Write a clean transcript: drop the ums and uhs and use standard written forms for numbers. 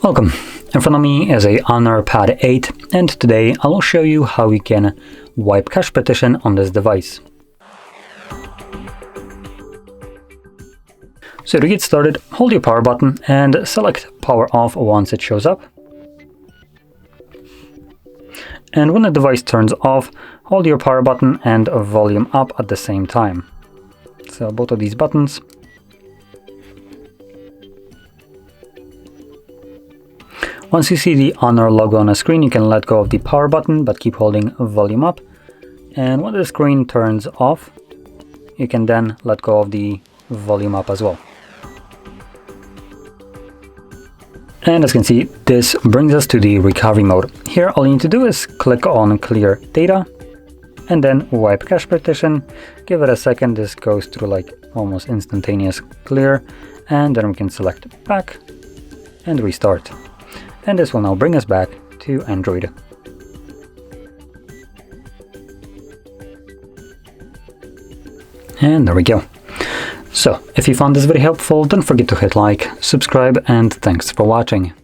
Welcome. In front of me is a Honor Pad 8, and today I will show you how you can wipe cache partition on this device. So to get started, hold your power button and select power off once it shows up. And when the device turns off, hold your power button and volume up at the same time. So both of these buttons. Once you see the Honor logo on the screen, you can let go of the power button, but keep holding volume up. And when the screen turns off, you can then let go of the volume up as well. And as you can see, this brings us to the recovery mode. Here, all you need to do is click on Clear Data, and then wipe cache partition. Give it a second, this goes through like almost instantaneous clear, and then we can select Back and restart. And this will now bring us back to Android. And there we go. So, if you found this video helpful, don't forget to hit like, subscribe, and thanks for watching.